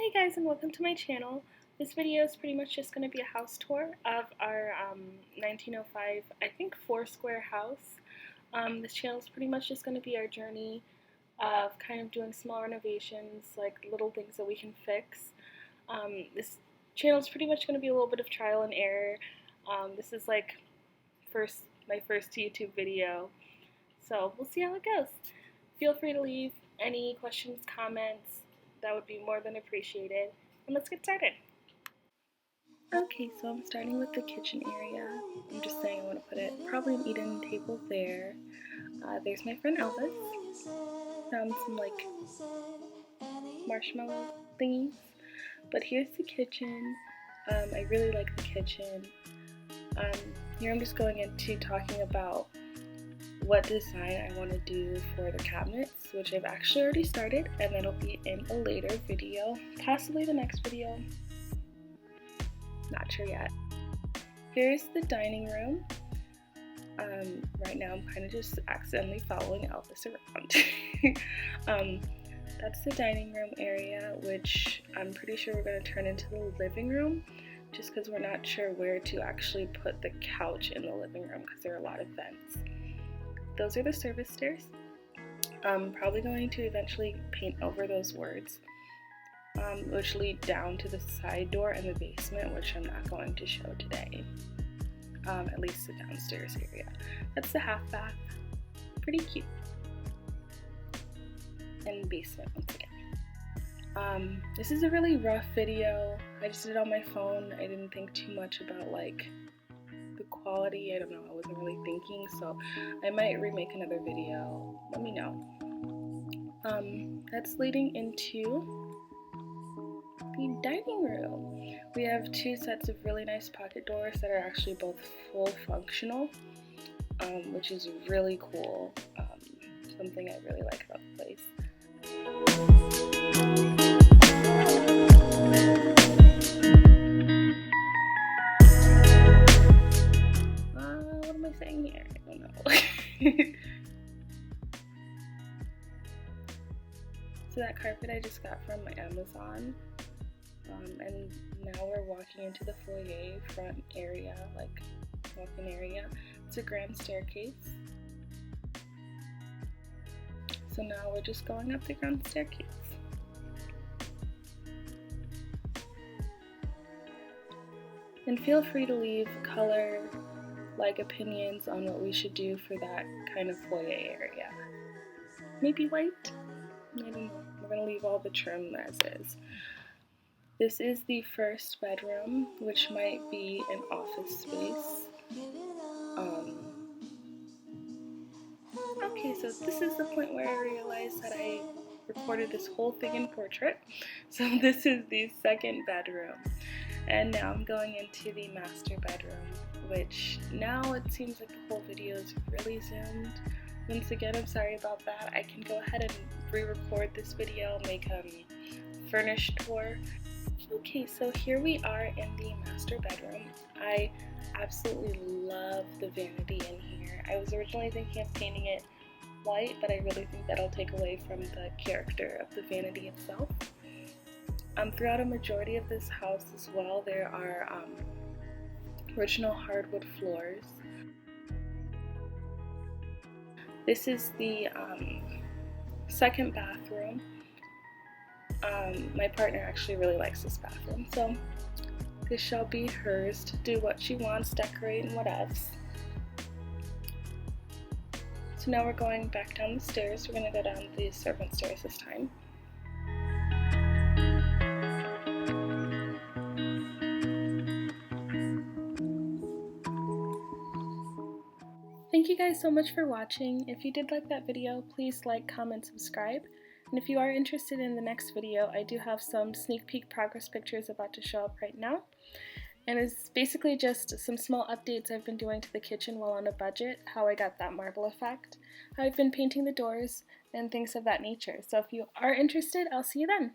Hi guys, and welcome to my channel. This video is pretty much just going to be a house tour of our 1905, I think, four-square house. This channel is pretty much just going to be our journey of kind of doing small renovations, like little things that we can fix. This channel is pretty much going to be a little bit of trial and error. This is like my first YouTube video, so we'll see how it goes. Feel free to leave any questions, comments. That would be more than appreciated. And let's get started. Okay, so I'm starting with the kitchen area. I'm just saying I want to put it probably an eating table there. There's my friend Elvis. Found some like marshmallow thingies. But here's the kitchen. I really like the kitchen. Here I'm just going into talking about what design I want to do for the cabinets, which I've actually already started, and that'll be in a later video, possibly the next video, not sure yet. Here's the dining room. Right now I'm kind of just accidentally following Elvis around. That's the dining room area, which I'm pretty sure we're going to turn into the living room, just because we're not sure where to actually put the couch in the living room because there are a lot of vents. Those are the service stairs. I'm probably going to eventually paint over those words, which lead down to the side door and the basement, which I'm not going to show today, at least the downstairs area. That's the half bath, pretty cute, and basement once again. This is a really rough video. I just did it on my phone. I didn't think too much about like the quality. I don't know, I wasn't really thinking, so I might remake another video. Let me know. That's leading into the dining room. We have two sets of really nice pocket doors that are actually both full functional, which is really cool. Something I really like about the place. What am I saying here? I don't know. So that carpet I just got from Amazon, and now we're walking into the foyer front area, like walk-in area. It's a grand staircase. So now we're just going up the grand staircase. And feel free to leave color-like opinions on what we should do for that kind of foyer area. Maybe white? I don't know. We're going to leave all the trim as is. This is the first bedroom, which might be an office space. Okay, so this is the point where I realized that I recorded this whole thing in portrait. So this is the second bedroom. And now I'm going into the master bedroom, which now it seems like the whole video is really zoomed. Once again, I'm sorry about that. I can go ahead and re-record this video, make a furnished tour. Okay, so here we are in the master bedroom. I absolutely love the vanity in here. I was originally thinking of painting it white, but I really think that'll take away from the character of the vanity itself. Throughout a majority of this house as well, there are original hardwood floors. This is the second bathroom. My partner actually really likes this bathroom, so this shall be hers to do what she wants, decorate and what else. So now we're going back down the stairs. We're going to go down the servant stairs this time. Thank you guys so much for watching. If you did like that video, please like, comment, subscribe. And if you are interested in the next video, I do have some sneak peek progress pictures about to show up right now. And it's basically just some small updates I've been doing to the kitchen while on a budget, how I got that marble effect, how I've been painting the doors, and things of that nature. So if you are interested, I'll see you then.